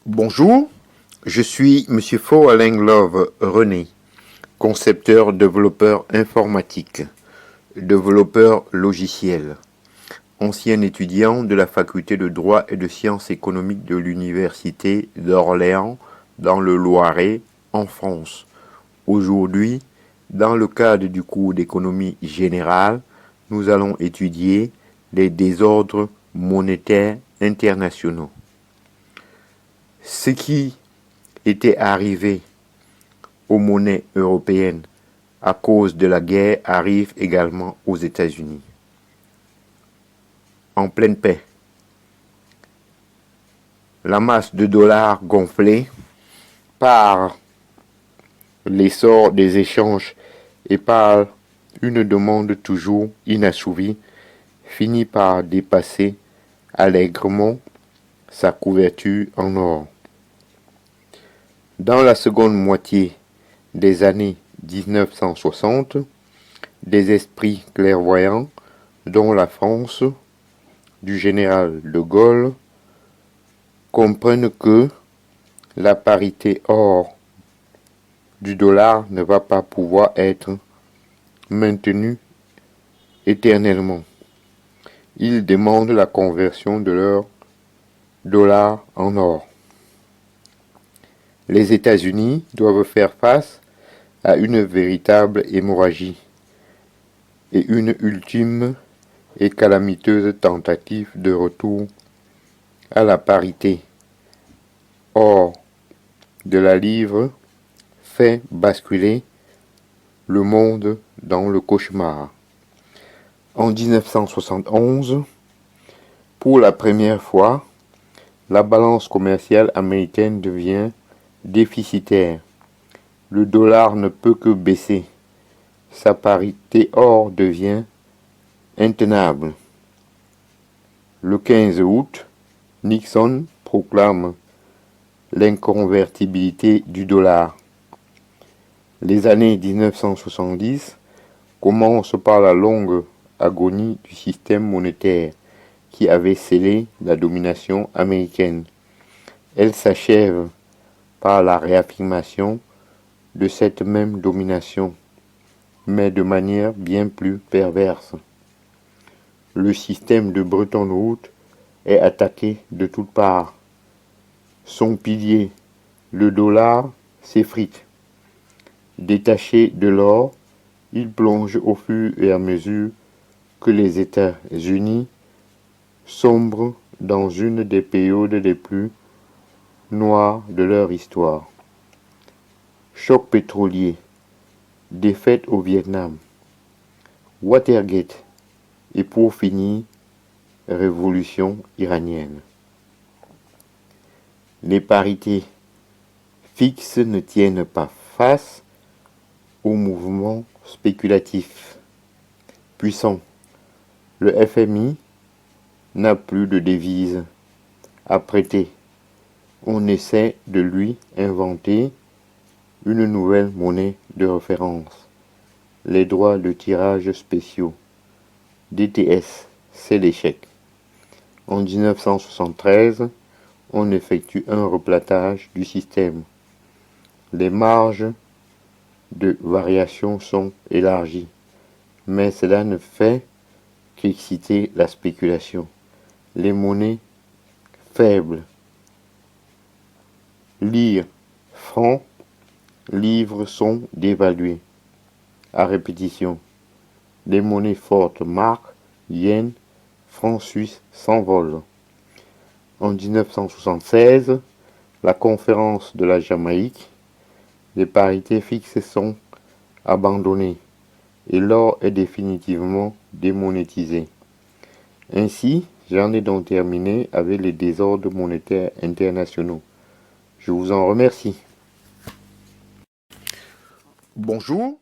Bonjour, je suis Monsieur Faux-Alain-Love René, concepteur développeur informatique, développeur logiciel, ancien étudiant de la faculté de droit et de sciences économiques de l'université d'Orléans dans le Loiret, en France. Aujourd'hui, dans le cadre du cours d'économie générale, nous allons étudier les désordres monétaires internationaux. Ce qui était arrivé aux monnaies européennes à cause de la guerre arrive également aux États-Unis. En pleine paix, la masse de dollars gonflée par l'essor des échanges et par une demande toujours inassouvie finit par dépasser allègrement sa couverture en or. Dans la seconde moitié des années 1960, des esprits clairvoyants, dont la France du général de Gaulle, comprennent que la parité or du dollar ne va pas pouvoir être maintenue éternellement. Ils demandent la conversion de leur dollar en or. Les États-Unis doivent faire face à une véritable hémorragie et une ultime et calamiteuse tentative de retour à la parité. Or, de la livre fait basculer le monde dans le cauchemar. En 1971, pour la première fois, la balance commerciale américaine devient déficitaire. Le dollar ne peut que baisser. Sa parité or devient intenable. Le 15 août, Nixon proclame l'inconvertibilité du dollar. Les années 1970 commencent par la longue agonie du système monétaire qui avait scellé la domination américaine. Elle s'achève par la réaffirmation de cette même domination, mais de manière bien plus perverse. Le système de Bretton Woods est attaqué de toutes parts. Son pilier, le dollar, s'effrite. Détaché de l'or, il plonge au fur et à mesure que les États-Unis sombrent dans une des périodes les plus noires de leur histoire. Choc pétrolier, défaite au Vietnam, Watergate et pour finir, révolution iranienne. Les parités fixes ne tiennent pas face au mouvement spéculatif puissant. Le FMI n'a plus de devise à prêter. On essaie de lui inventer une nouvelle monnaie de référence. Les droits de tirage spéciaux, DTS, c'est l'échec. En 1973, on effectue un replatage du système. Les marges de variation sont élargies, mais cela ne fait qu'exciter la spéculation. Les monnaies faibles, lire, franc, livres sont dévalués. À répétition, les monnaies fortes, marques, yen, francs suisses s'envolent. En 1976, la conférence de la Jamaïque, les parités fixes sont abandonnées et l'or est définitivement démonétisé. Ainsi, j'en ai donc terminé avec les désordres monétaires internationaux. Je vous en remercie. Bonjour,